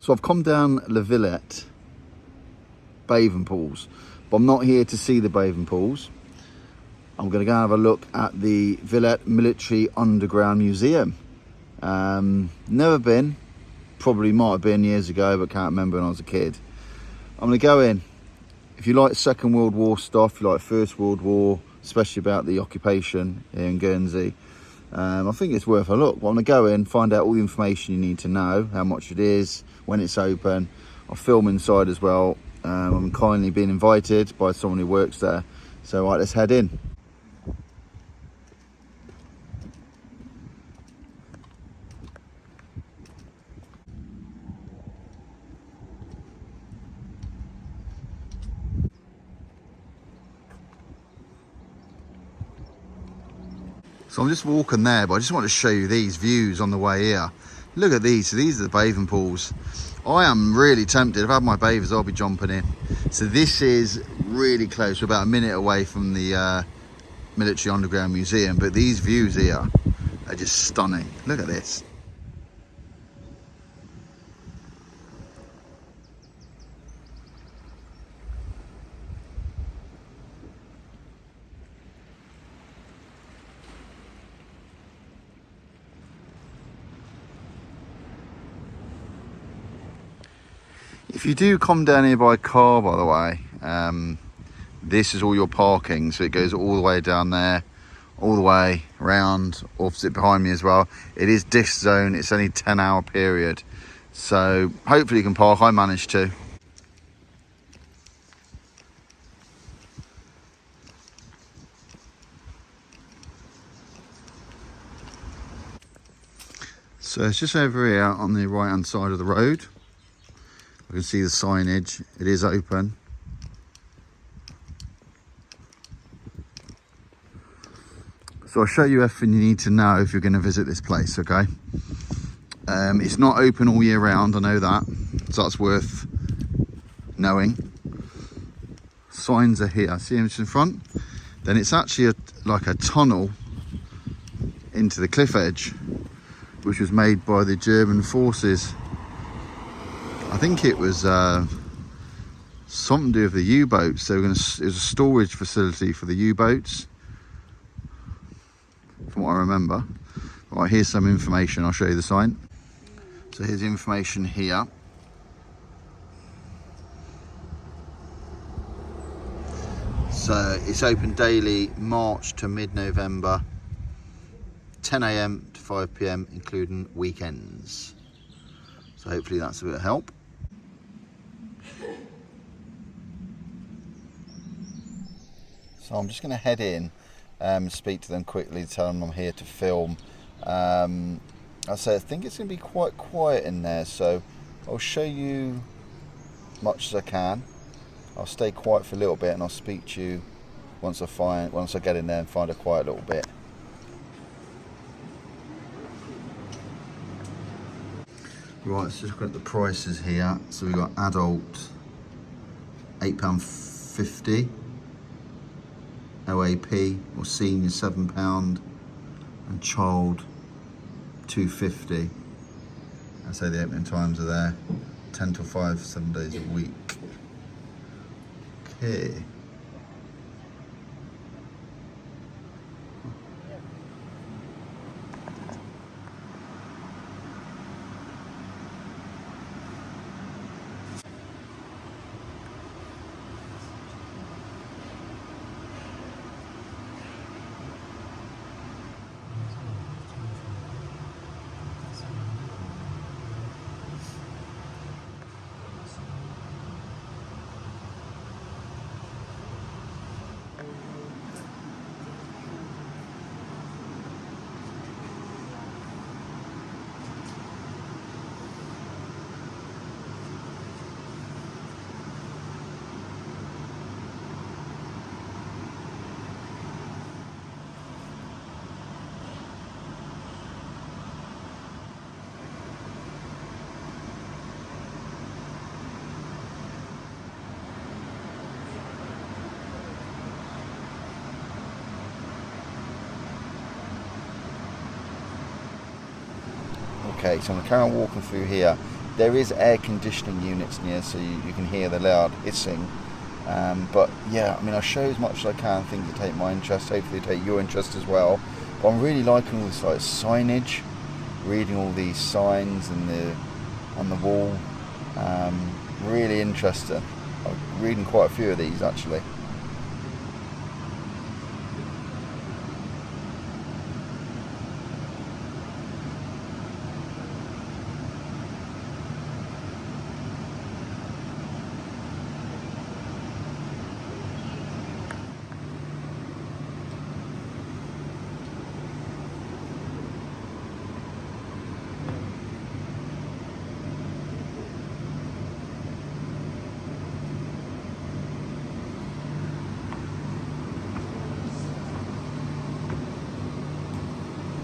So I've come down La Villette bathing pools, but I'm not here to see the bathing pools. I'm going to go have a look at the Villette Military Underground Museum. Never been, probably might have been years ago, but can't remember when I was a kid. I'm going to go in. If you like Second World War stuff, you like First World War, especially about the occupation here in Guernsey, I think it's worth a look. I'm going to go in, find out all the information you need to know, how much it is, when it's open. I'll film inside as well. I'm kindly being invited by someone who works there. So right, let's head in. So I'm just walking there, but I just want to show you these views on the way here. Look at these. So these are the bathing pools. I am really tempted. If I have my bathers, I'll be jumping in. So this is really close. We're about a minute away from the Military Underground Museum, but these views here are just stunning. Look at this. If you do come down here by car, by the way, this is all your parking, so it goes all the way down there, all the way round, opposite behind me as well. It is disc zone, it's only 10-hour period, so hopefully you can park. I managed to. So it's just over here on the right hand side of the road. I can see the signage, it is open. So I'll show you everything you need to know if you're going to visit this place, okay? It's not open all year round, I know that, so that's worth knowing. Signs are here, see them in front? Then it's actually like a tunnel into the cliff edge, which was made by the German forces. I think it was something to do with the U-boats. It was a storage facility for the U-boats, from what I remember. Right, here's some information. I'll show you the sign. So here's the information here. So it's open daily, March to mid-November, 10 AM to 5 PM, including weekends. So hopefully that's a bit of help. So I'm just going to head in, speak to them quickly, tell them I'm here to film. I think it's going to be quite quiet in there, so I'll show you as much as I can. I'll stay quiet for a little bit and I'll speak to you once I get in there and find a quiet little bit. Right, so just look at the prices here. So we've got adult £8.50, OAP or senior £7, and child £2.50. I say the opening times are there, 10 till 5, 7 days a week. Okay. Okay, so I'm going to carry on walking through here. There is air conditioning units near, so you can hear the loud hissing. But yeah, I mean, I show as much as I can, things that take my interest, hopefully they take your interest as well. But I'm really liking all this like signage, reading all these signs on the wall. Really interesting. I'm reading quite a few of these actually.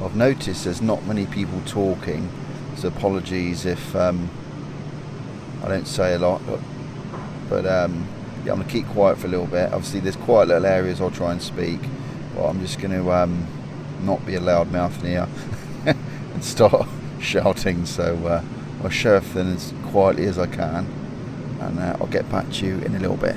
I've noticed there's not many people talking, so apologies if I don't say a lot, but yeah, I'm going to keep quiet for a little bit. Obviously there's quiet little areas I'll try and speak, but I'm just going to not be a loud mouth in here and start shouting, so I'll show everything as quietly as I can, and I'll get back to you in a little bit.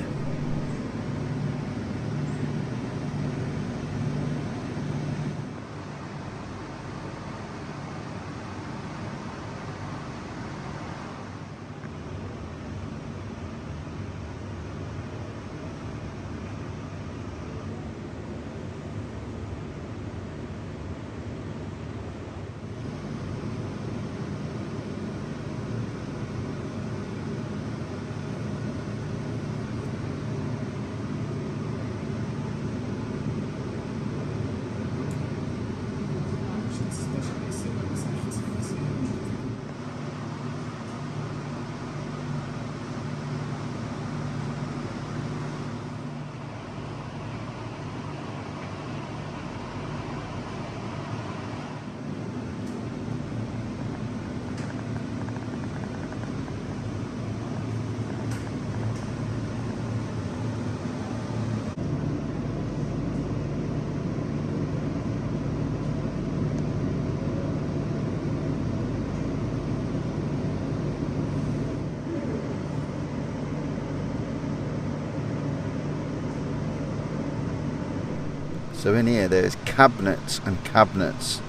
So in here there's cabinets and cabinets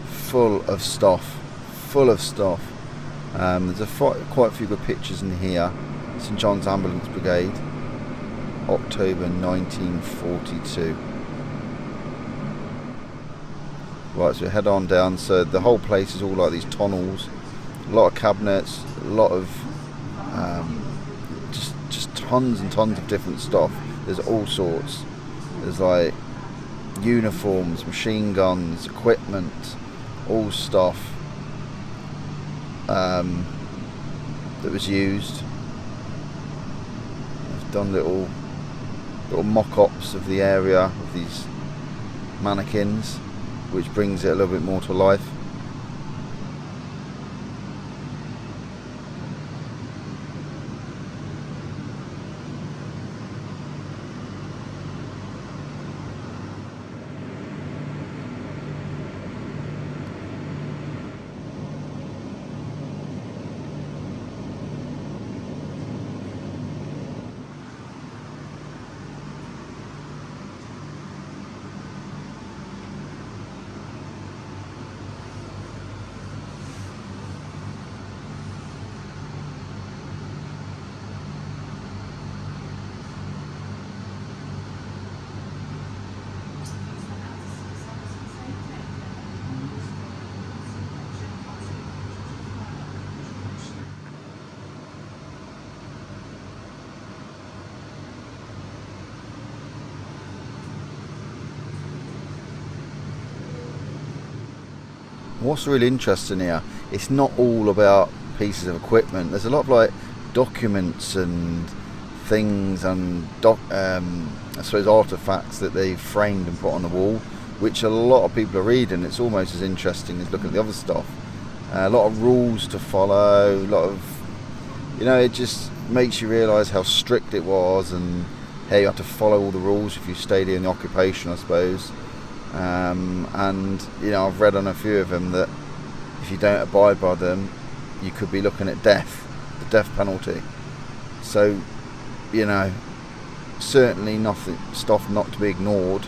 full of stuff. There's quite a few good pictures in here. St John's Ambulance Brigade, October 1942. Right, so head on down. So the whole place is all like these tunnels, a lot of cabinets, a lot of just tons and tons of different stuff. There's all sorts. There's like uniforms, machine guns, equipment, all stuff that was used. I've done little mock-ups of the area of these mannequins, which brings it a little bit more to life. What's really interesting here, it's not all about pieces of equipment. There's a lot of like documents and things and I suppose artifacts that they've framed and put on the wall, which a lot of people are reading. It's almost as interesting as looking at the other stuff. A lot of rules to follow, a lot of, it just makes you realise how strict it was and how you have to follow all the rules if you stayed in the occupation, I suppose. And I've read on a few of them that if you don't abide by them, you could be looking at death, the death penalty. So, you know, certainly nothing, stuff not to be ignored.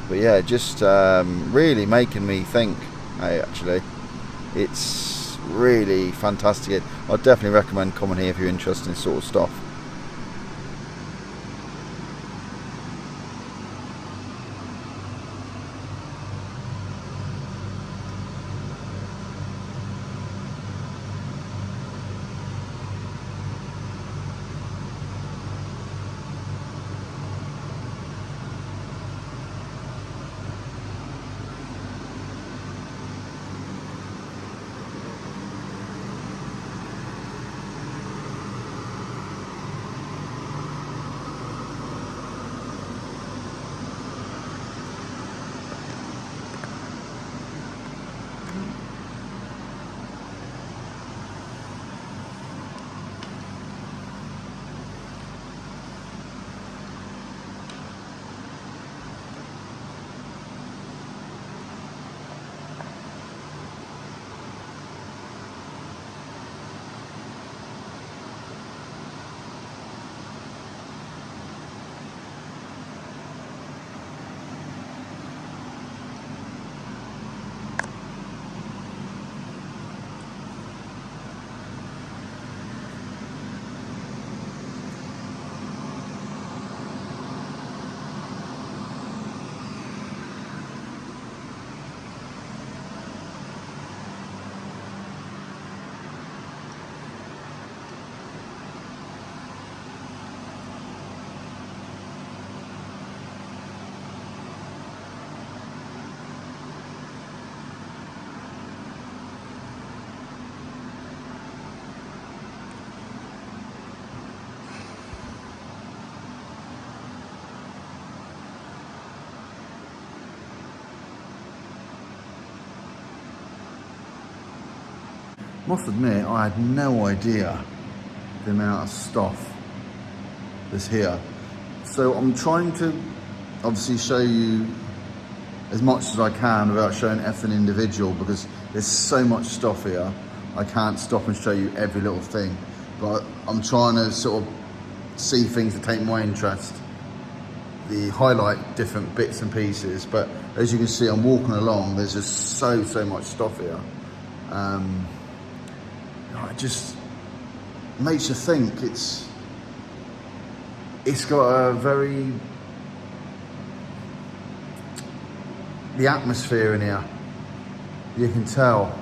But yeah, just really making me think. Actually, it's really fantastic. I'd definitely recommend coming here if you're interested in this sort of stuff. Must admit, I had no idea the amount of stuff that's here. So I'm trying to obviously show you as much as I can without showing everything individual, because there's so much stuff here. I can't stop and show you every little thing, but I'm trying to sort of see things that take my interest, the highlight different bits and pieces. But as you can see, I'm walking along, there's just so much stuff here. It just makes you think. It's got a very, the atmosphere in here, you can tell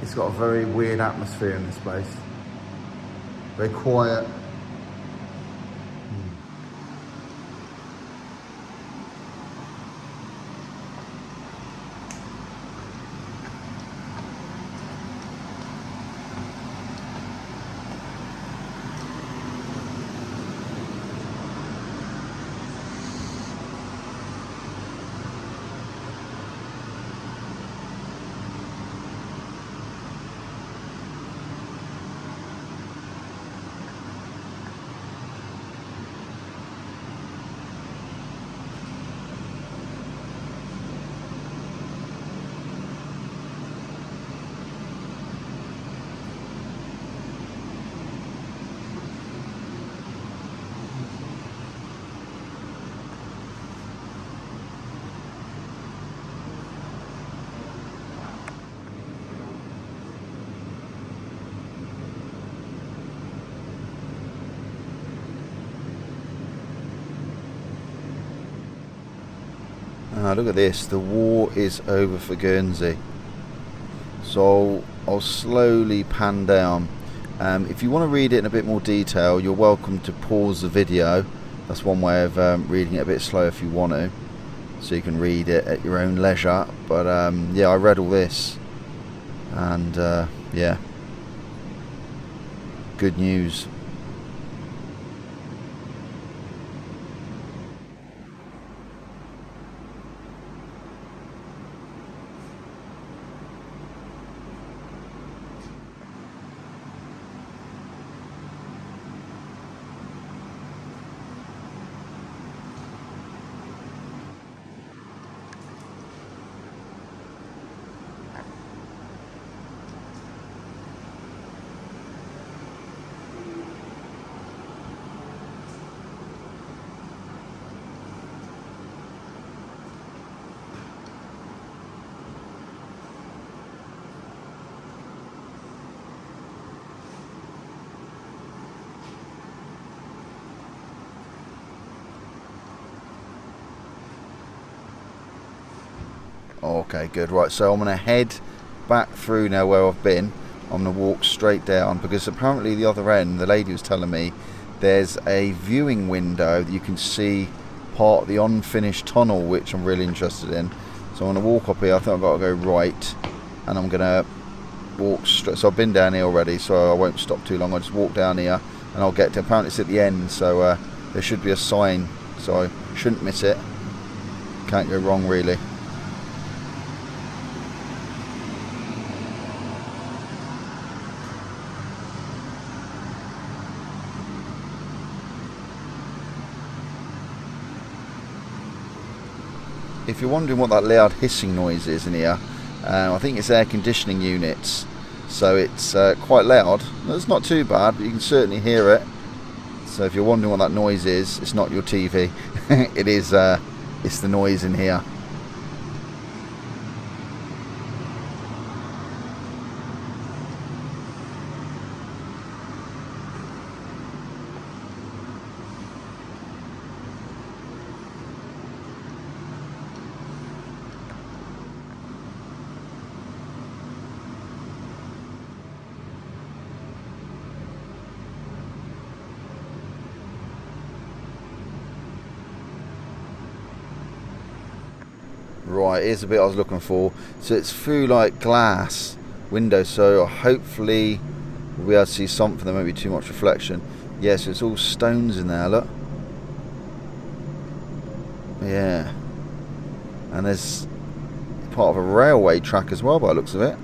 it's got a very weird atmosphere in this place, very quiet. Look at this, the war is over for Guernsey. So I'll slowly pan down. If you want to read it in a bit more detail, you're welcome to pause the video. That's one way of reading it a bit slow if you want to, so you can read it at your own leisure. But yeah, I read all this, and yeah, good news. Okay, good. Right, so I'm going to head back through now where I've been. I'm going to walk straight down, because apparently the other end, the lady was telling me, there's a viewing window that you can see part of the unfinished tunnel, which I'm really interested in. So I'm going to walk up here. I think I've got to go right, and I'm going to walk straight. So I've been down here already, so I won't stop too long. I'll just walk down here and I'll get to, apparently it's at the end, so there should be a sign, so I shouldn't miss it. Can't go wrong really. If you're wondering what that loud hissing noise is in here, I think it's air conditioning units, so it's quite loud. It's not too bad, but you can certainly hear it. So if you're wondering what that noise is, it's not your TV. It is, it's the noise in here. Right, here's the bit I was looking for. So it's through like glass windows, so hopefully we'll be able to see something. There won't be too much reflection. Yeah, so it's all stones in there, look. Yeah. And there's part of a railway track as well by the looks of it.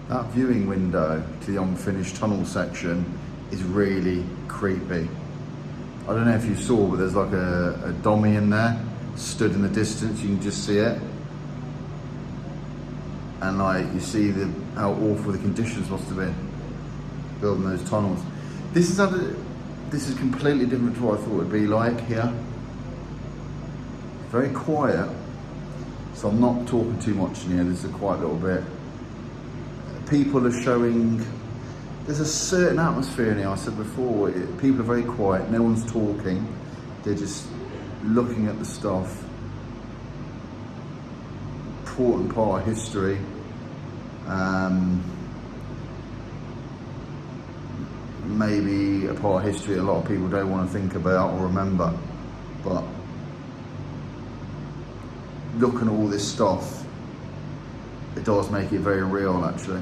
That viewing window to the unfinished tunnel section is really creepy. I don't know if you saw, but there's like a dummy in there, stood in the distance, you can just see it. And like, you see how awful the conditions must have been building those tunnels. This is completely different to what I thought it would be like here. Very quiet, so I'm not talking too much in here. There's a quiet little bit. People are showing, there's a certain atmosphere in here. I said before, people are very quiet, no one's talking, they're just looking at the stuff. Important part of history. Maybe a part of history a lot of people don't want to think about or remember, but looking at all this stuff, it does make it very real actually.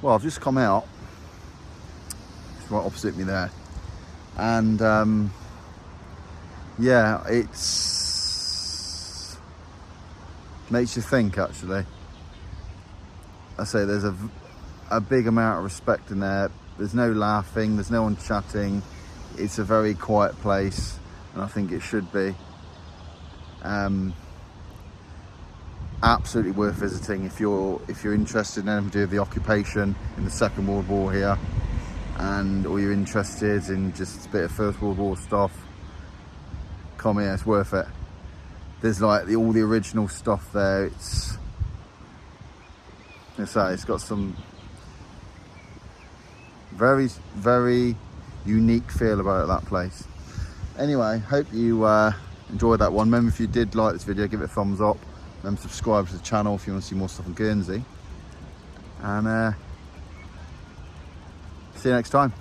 Well, I've just come out, it's right opposite me there, and yeah, it's makes you think actually. I say there's a big amount of respect in there. There's no laughing, there's no one chatting. It's a very quiet place, and I think it should be. Absolutely worth visiting if you're interested in anything to do with the occupation in the Second World War here, or you're interested in just a bit of First World War stuff. Come here, it's worth it. There's like all the original stuff there. It's got some very, very unique feel about it, that place. Anyway, hope you enjoyed that one. Remember, if you did like this video, give it a thumbs up. Remember, subscribe to the channel if you want to see more stuff on Guernsey. and see you next time.